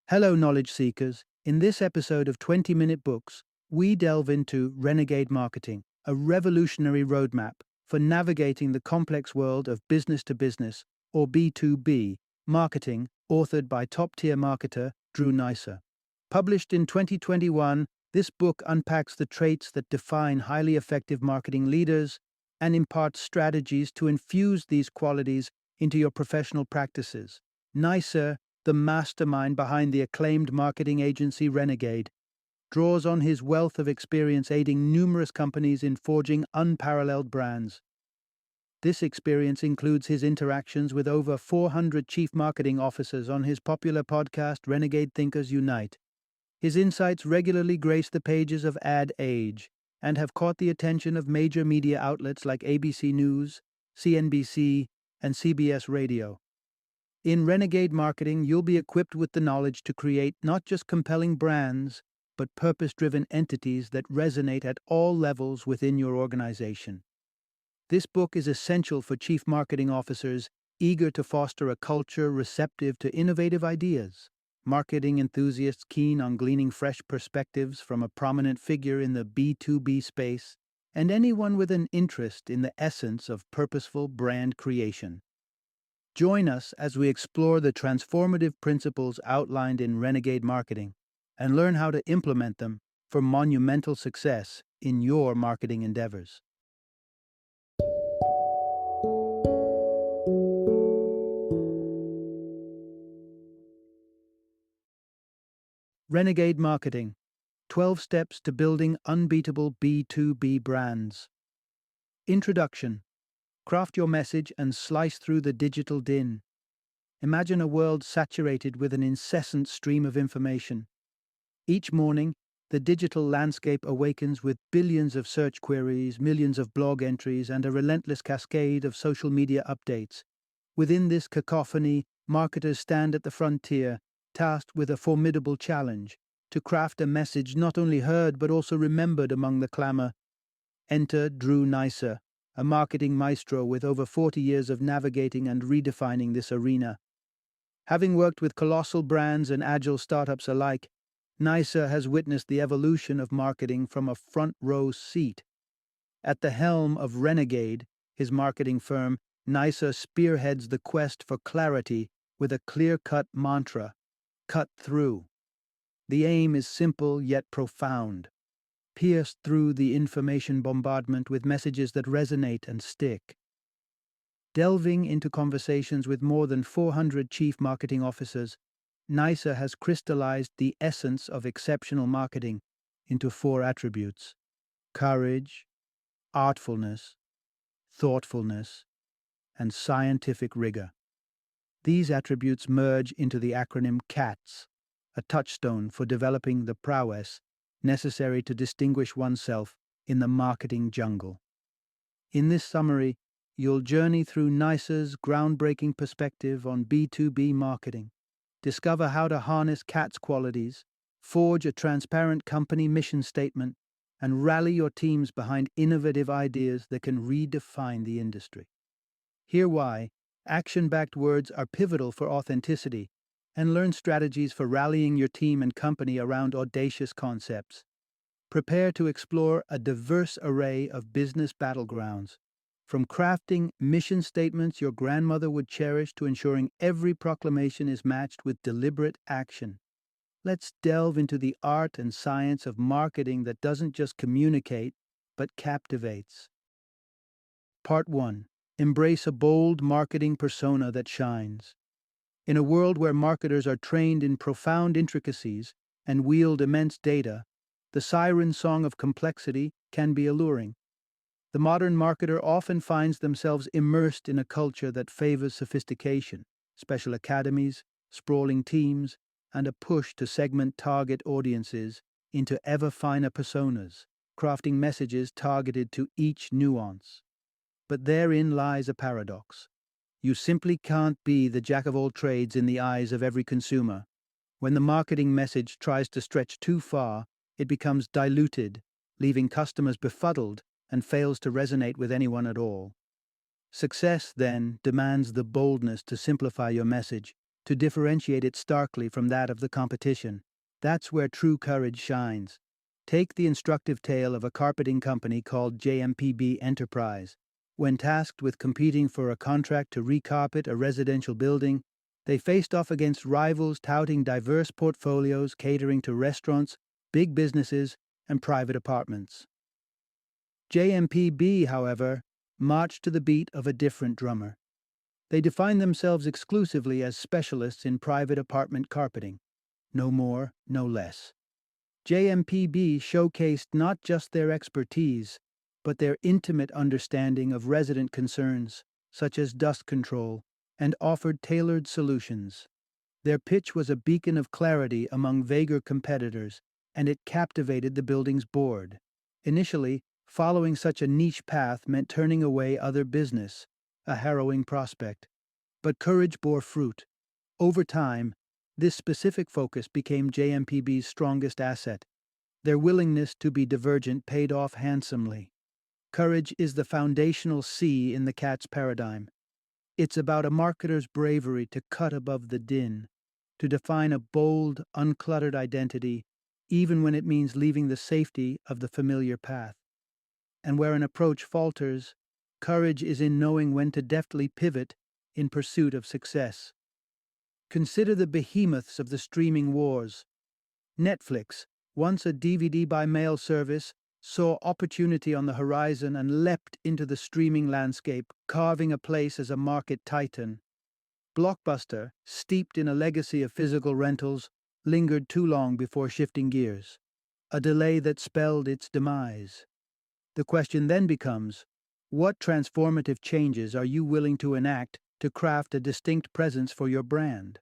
Hello, knowledge seekers. In this episode of 20-Minute Books, we delve into Renegade Marketing, a revolutionary roadmap for navigating the complex world of business to business, or B2B, marketing, authored by top-tier marketer Neisser. Published in 2021, this book unpacks the traits that define highly effective marketing leaders and imparts strategies to infuse these qualities into your professional practices. Neisser, the mastermind behind the acclaimed marketing agency Renegade, draws on his wealth of experience aiding numerous companies in forging unparalleled brands. This experience includes his interactions with over 400 chief marketing officers on his popular podcast Renegade Thinkers Unite. His insights regularly grace the pages of Ad Age and have caught the attention of major media outlets like ABC News, CNBC, and CBS Radio. In Renegade Marketing, you'll be equipped with the knowledge to create not just compelling brands, but purpose-driven entities that resonate at all levels within your organization. This book is essential for chief marketing officers eager to foster a culture receptive to innovative ideas, marketing enthusiasts keen on gleaning fresh perspectives from a prominent figure in the B2B space, and anyone with an interest in the essence of purposeful brand creation. Join us as we explore the transformative principles outlined in Renegade Marketing and learn how to implement them for monumental success in your marketing endeavors. Renegade Marketing: 12 Steps to Building Unbeatable B2B Brands. Introduction. Craft your message and slice through the digital din. Imagine a world saturated with an incessant stream of information. Each morning, the digital landscape awakens with billions of search queries, millions of blog entries, and a relentless cascade of social media updates. Within this cacophony, marketers stand at the frontier, tasked with a formidable challenge: to craft a message not only heard but also remembered among the clamor. Enter Neisser, a marketing maestro with over 40 years of navigating and redefining this arena. Having worked with colossal brands and agile startups alike, Neisser has witnessed the evolution of marketing from a front-row seat. At the helm of Renegade, his marketing firm, Neisser spearheads the quest for clarity with a clear-cut mantra: cut through. The aim is simple yet profound: pierce through the information bombardment with messages that resonate and stick. Delving into conversations with more than 400 chief marketing officers, Neisser has crystallized the essence of exceptional marketing into 4 attributes: courage, artfulness, thoughtfulness, and scientific rigor. These attributes merge into the acronym CATS, a touchstone for developing the prowess necessary to distinguish oneself in the marketing jungle. In this summary, you'll journey through Neisser's groundbreaking perspective on B2B marketing, discover how to harness CAT's qualities, forge a transparent company mission statement, and rally your teams behind innovative ideas that can redefine the industry. Hear why action-backed words are pivotal for authenticity, and learn strategies for rallying your team and company around audacious concepts. Prepare to explore a diverse array of business battlegrounds, from crafting mission statements your grandmother would cherish to ensuring every proclamation is matched with deliberate action. Let's delve into the art and science of marketing that doesn't just communicate, but captivates. Part 1. Embrace a bold marketing persona that shines. In a world where marketers are trained in profound intricacies and wield immense data, the siren song of complexity can be alluring. The modern marketer often finds themselves immersed in a culture that favors sophistication, special academies, sprawling teams, and a push to segment target audiences into ever finer personas, crafting messages targeted to each nuance. But therein lies a paradox. You simply can't be the jack of all trades in the eyes of every consumer. When the marketing message tries to stretch too far, it becomes diluted, leaving customers befuddled and fails to resonate with anyone at all. Success, then, demands the boldness to simplify your message, to differentiate it starkly from that of the competition. That's where true courage shines. Take the instructive tale of a carpeting company called JMPB Enterprise. When tasked with competing for a contract to recarpet a residential building, they faced off against rivals touting diverse portfolios catering to restaurants, big businesses, and private apartments. JMPB, however, marched to the beat of a different drummer. They defined themselves exclusively as specialists in private apartment carpeting. No more, no less. JMPB showcased not just their expertise, but their intimate understanding of resident concerns, such as dust control, and offered tailored solutions. Their pitch was a beacon of clarity among vaguer competitors, and it captivated the building's board. Initially, following such a niche path meant turning away other business, a harrowing prospect. But courage bore fruit. Over time, this specific focus became JMPB's strongest asset. Their willingness to be divergent paid off handsomely. Courage is the foundational C in the CATS paradigm. It's about a marketer's bravery to cut above the din, to define a bold, uncluttered identity, even when it means leaving the safety of the familiar path. And where an approach falters, courage is in knowing when to deftly pivot in pursuit of success. Consider the behemoths of the streaming wars. Netflix, once a DVD by mail service, saw opportunity on the horizon and leapt into the streaming landscape, carving a place as a market titan. Blockbuster, steeped in a legacy of physical rentals, lingered too long before shifting gears, a delay that spelled its demise. The question then becomes, what transformative changes are you willing to enact to craft a distinct presence for your brand?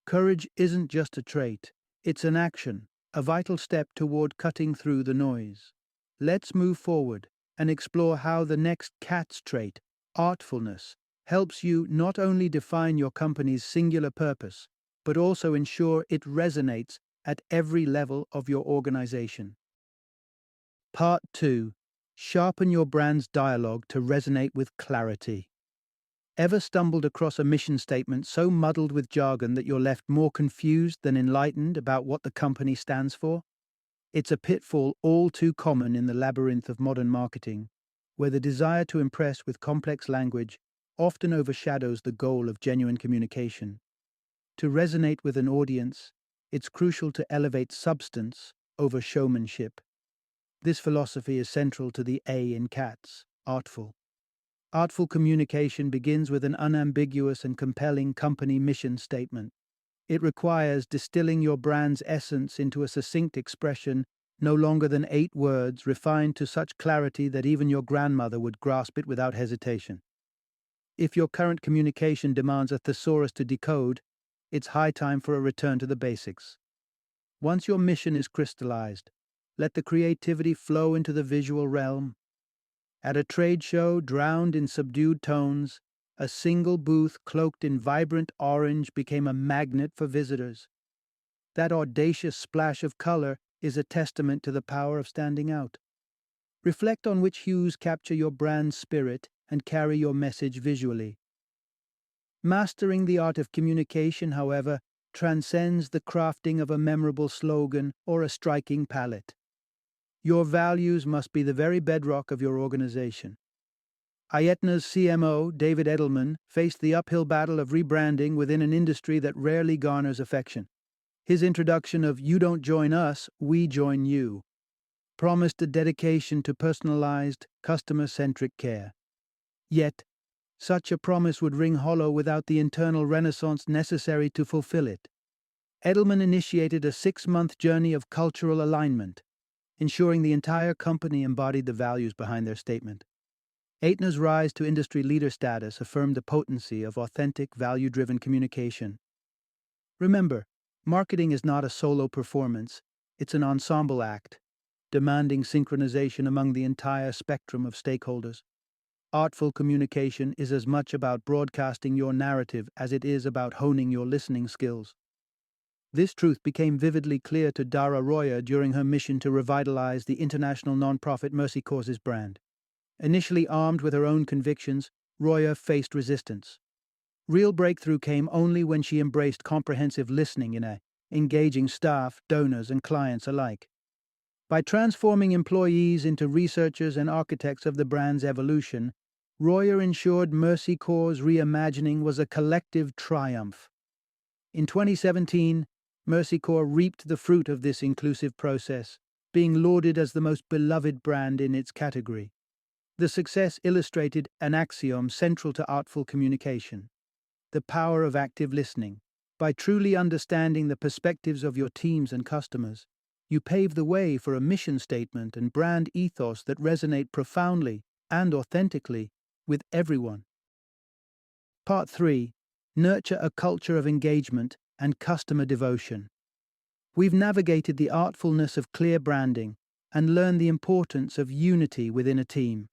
Courage isn't just a trait, it's an action, a vital step toward cutting through the noise. Let's move forward and explore how the next CATS trait, artfulness, helps you not only define your company's singular purpose, but also ensure it resonates at every level of your organization. Part 2. Sharpen your brand's dialogue to resonate with clarity. Ever stumbled across a mission statement so muddled with jargon that you're left more confused than enlightened about what the company stands for? It's a pitfall all too common in the labyrinth of modern marketing, where the desire to impress with complex language often overshadows the goal of genuine communication. To resonate with an audience, it's crucial to elevate substance over showmanship. This philosophy is central to the A in CATS, artful. Artful communication begins with an unambiguous and compelling company mission statement. It requires distilling your brand's essence into a succinct expression, no longer than 8 words, refined to such clarity that even your grandmother would grasp it without hesitation. If your current communication demands a thesaurus to decode, it's high time for a return to the basics. Once your mission is crystallized, let the creativity flow into the visual realm. At a trade show drowned in subdued tones, a single booth cloaked in vibrant orange became a magnet for visitors. That audacious splash of color is a testament to the power of standing out. Reflect on which hues capture your brand's spirit and carry your message visually. Mastering the art of communication, however, transcends the crafting of a memorable slogan or a striking palette. Your values must be the very bedrock of your organization. Aetna's CMO, David Edelman, faced the uphill battle of rebranding within an industry that rarely garners affection. His introduction of "You don't join us, we join you" promised a dedication to personalized, customer-centric care. Yet, such a promise would ring hollow without the internal renaissance necessary to fulfill it. Edelman initiated a 6-month journey of cultural alignment, ensuring the entire company embodied the values behind their statement. Aetna's rise to industry leader status affirmed the potency of authentic, value-driven communication. Remember, marketing is not a solo performance, it's an ensemble act, demanding synchronization among the entire spectrum of stakeholders. Artful communication is as much about broadcasting your narrative as it is about honing your listening skills. This truth became vividly clear to Dara Roya during her mission to revitalize the international nonprofit Mercy Causes brand. Initially armed with her own convictions, Roya faced resistance. Real breakthrough came only when she embraced comprehensive listening engaging staff, donors, and clients alike. By transforming employees into researchers and architects of the brand's evolution, Royer ensured Mercy Corps' reimagining was a collective triumph. In 2017, Mercy Corps reaped the fruit of this inclusive process, being lauded as the most beloved brand in its category. The success illustrated an axiom central to artful communication: the power of active listening. By truly understanding the perspectives of your teams and customers, you pave the way for a mission statement and brand ethos that resonate profoundly and authentically with everyone. Part 3. Nurture a culture of engagement and customer devotion. We've navigated the artfulness of clear branding and learned the importance of unity within a team.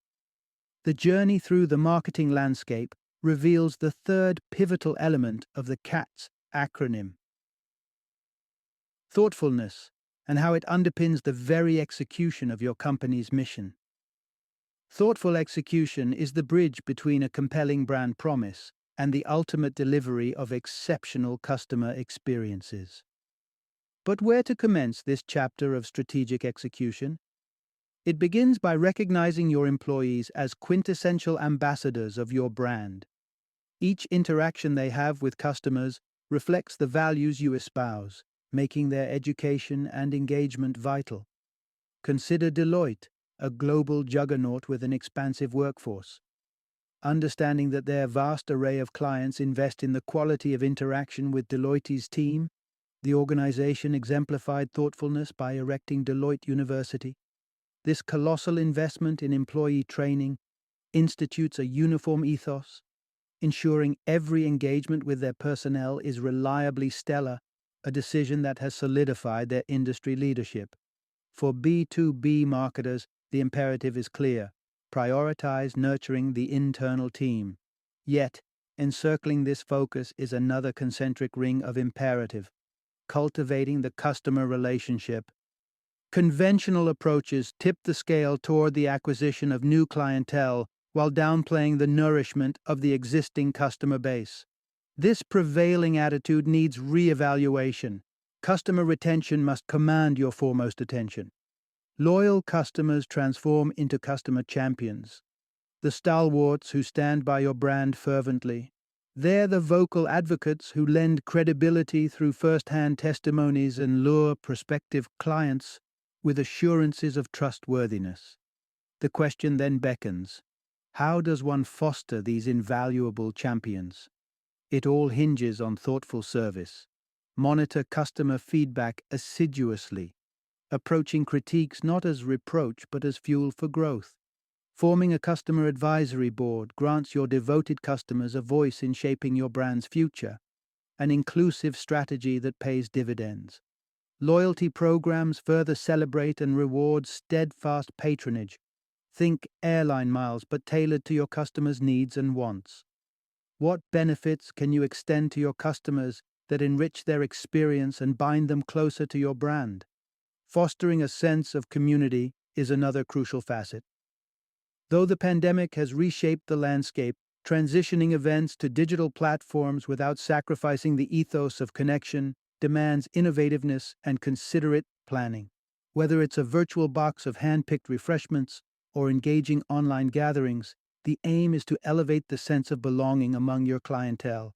The journey through the marketing landscape reveals the third pivotal element of the CATS acronym: thoughtfulness, and how it underpins the very execution of your company's mission. Thoughtful execution is the bridge between a compelling brand promise and the ultimate delivery of exceptional customer experiences. But where to commence this chapter of strategic execution? It begins by recognizing your employees as quintessential ambassadors of your brand. Each interaction they have with customers reflects the values you espouse, making their education and engagement vital. Consider Deloitte, a global juggernaut with an expansive workforce. Understanding that their vast array of clients invest in the quality of interaction with Deloitte's team, the organization exemplified thoughtfulness by erecting Deloitte University. This colossal investment in employee training institutes a uniform ethos, ensuring every engagement with their personnel is reliably stellar, a decision that has solidified their industry leadership. For B2B marketers, the imperative is clear: prioritize nurturing the internal team. Yet, encircling this focus is another concentric ring of imperative: cultivating the customer relationship. Conventional approaches tip the scale toward the acquisition of new clientele while downplaying the nourishment of the existing customer base. This prevailing attitude needs reevaluation. Customer retention must command your foremost attention. Loyal customers transform into customer champions, the stalwarts who stand by your brand fervently. They're the vocal advocates who lend credibility through first-hand testimonies and lure prospective clients with assurances of trustworthiness. The question then beckons: how does one foster these invaluable champions? It all hinges on thoughtful service. Monitor customer feedback assiduously, approaching critiques not as reproach but as fuel for growth. Forming a customer advisory board grants your devoted customers a voice in shaping your brand's future, an inclusive strategy that pays dividends. Loyalty programs further celebrate and reward steadfast patronage. Think airline miles, but tailored to your customers' needs and wants. What benefits can you extend to your customers that enrich their experience and bind them closer to your brand? Fostering a sense of community is another crucial facet. Though the pandemic has reshaped the landscape, transitioning events to digital platforms without sacrificing the ethos of connection demands innovativeness and considerate planning. Whether it's a virtual box of hand-picked refreshments or engaging online gatherings, the aim is to elevate the sense of belonging among your clientele.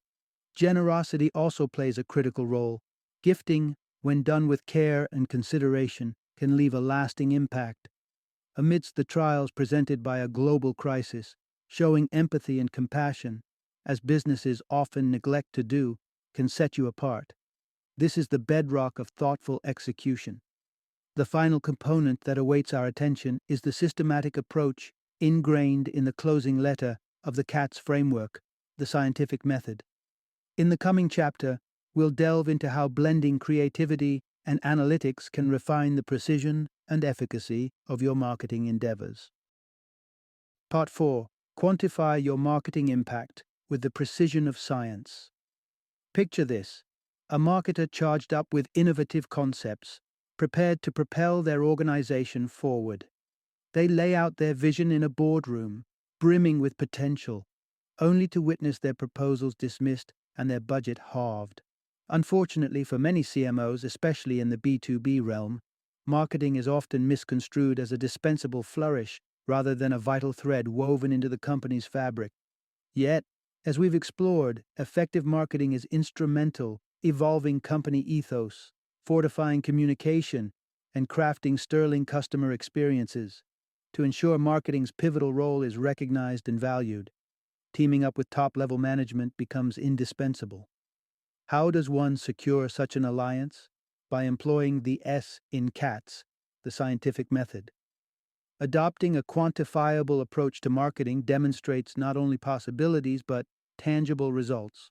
Generosity also plays a critical role. Gifting, when done with care and consideration, can leave a lasting impact. Amidst the trials presented by a global crisis, showing empathy and compassion, as businesses often neglect to do, can set you apart. This is the bedrock of thoughtful execution. The final component that awaits our attention is the systematic approach ingrained in the closing letter of the CATS framework, the scientific method. In the coming chapter, we'll delve into how blending creativity and analytics can refine the precision and efficacy of your marketing endeavors. Part 4. Quantify your marketing impact with the precision of science. Picture this: a marketer charged up with innovative concepts, prepared to propel their organization forward. They lay out their vision in a boardroom, brimming with potential. only to witness their proposals dismissed and their budget halved. Unfortunately for many CMOs, especially in the B2B realm, marketing is often misconstrued as a dispensable flourish rather than a vital thread woven into the company's fabric. Yet, as we've explored, effective marketing is instrumental, evolving company ethos, fortifying communication, and crafting sterling customer experiences. To ensure marketing's pivotal role is recognized and valued, teaming up with top level management becomes indispensable. How does one secure such an alliance? By employing the S in CATS, the scientific method. Adopting a quantifiable approach to marketing demonstrates not only possibilities but tangible results.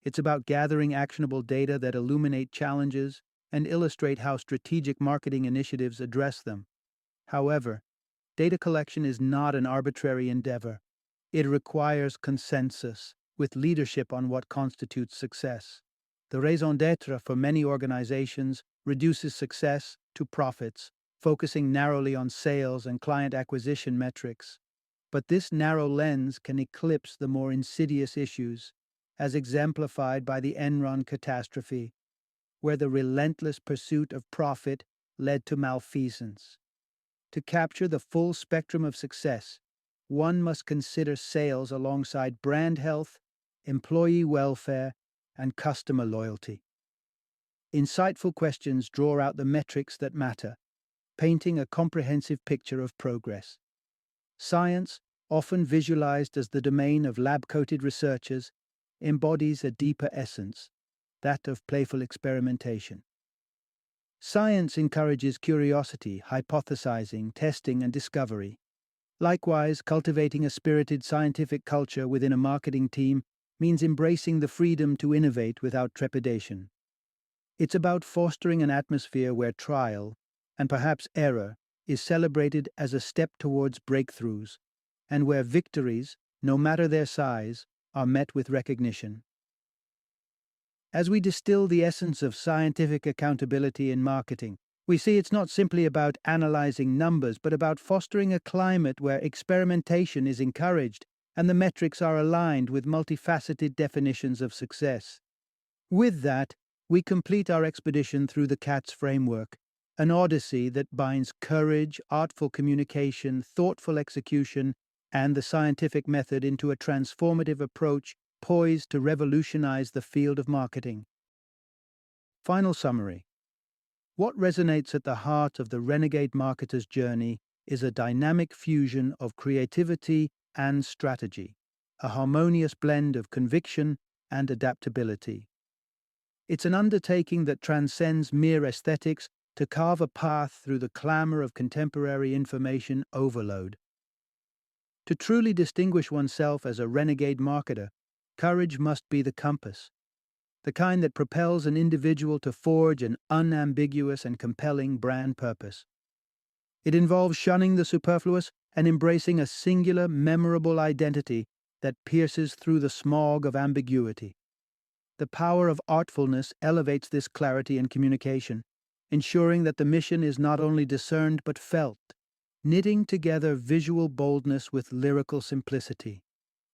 It's about gathering actionable data that illuminate challenges and illustrate how strategic marketing initiatives address them. However, data collection is not an arbitrary endeavor. It requires consensus, with leadership on what constitutes success. The raison d'etre for many organizations reduces success to profits, focusing narrowly on sales and client acquisition metrics. But this narrow lens can eclipse the more insidious issues, as exemplified by the Enron catastrophe, where the relentless pursuit of profit led to malfeasance. To capture the full spectrum of success, one must consider sales alongside brand health, employee welfare, and customer loyalty. Insightful questions draw out the metrics that matter, painting a comprehensive picture of progress. Science, often visualized as the domain of lab-coated researchers, embodies a deeper essence, that of playful experimentation. Science encourages curiosity, hypothesizing, testing, and discovery. Likewise, cultivating a spirited scientific culture within a marketing team means embracing the freedom to innovate without trepidation. It's about fostering an atmosphere where trial, and perhaps error, is celebrated as a step towards breakthroughs, and where victories, no matter their size, are met with recognition. As we distill the essence of scientific accountability in marketing, we see it's not simply about analyzing numbers, but about fostering a climate where experimentation is encouraged and the metrics are aligned with multifaceted definitions of success. With that, we complete our expedition through the CATS framework, an odyssey that binds courage, artful communication, thoughtful execution, and the scientific method into a transformative approach poised to revolutionize the field of marketing. Final summary. What resonates at the heart of the Renegade marketer's journey is a dynamic fusion of creativity and strategy, a harmonious blend of conviction and adaptability. It's an undertaking that transcends mere aesthetics to carve a path through the clamor of contemporary information overload. To truly distinguish oneself as a renegade marketer, courage must be the compass, the kind that propels an individual to forge an unambiguous and compelling brand purpose. It involves shunning the superfluous and embracing a singular, memorable identity that pierces through the smog of ambiguity. The power of artfulness elevates this clarity and communication, ensuring that the mission is not only discerned but felt, knitting together visual boldness with lyrical simplicity.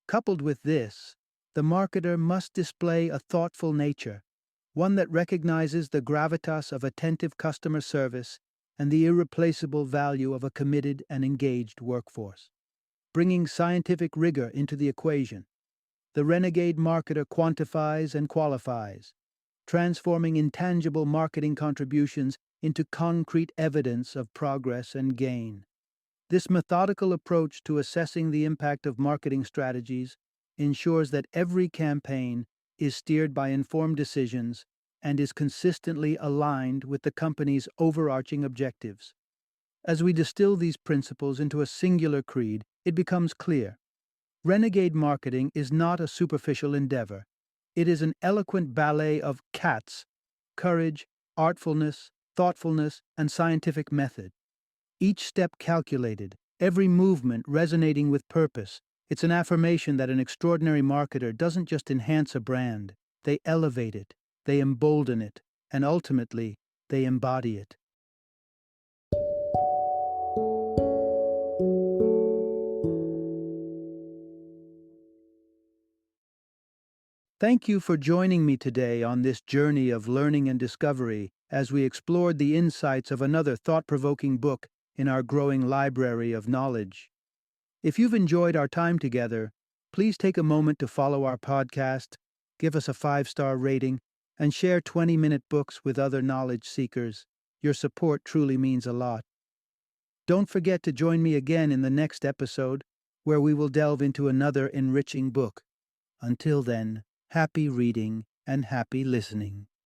Coupled with this, the marketer must display a thoughtful nature, one that recognizes the gravitas of attentive customer service and the irreplaceable value of a committed and engaged workforce. Bringing scientific rigor into the equation, the renegade marketer quantifies and qualifies, transforming intangible marketing contributions into concrete evidence of progress and gain. This methodical approach to assessing the impact of marketing strategies ensures that every campaign is steered by informed decisions and is consistently aligned with the company's overarching objectives. As we distill these principles into a singular creed, it becomes clear. Renegade marketing is not a superficial endeavor. It is an eloquent ballet of CATS, courage, artfulness, thoughtfulness, and scientific method. Each step calculated, every movement resonating with purpose. It's an affirmation that an extraordinary marketer doesn't just enhance a brand, they elevate it, they embolden it, and ultimately, they embody it. Thank you for joining me today on this journey of learning and discovery as we explored the insights of another thought-provoking book in our growing library of knowledge. If you've enjoyed our time together, please take a moment to follow our podcast, give us a 5-star rating, and share 20-minute books with other knowledge seekers. Your support truly means a lot. Don't forget to join me again in the next episode, where we will delve into another enriching book. Until then, happy reading and happy listening.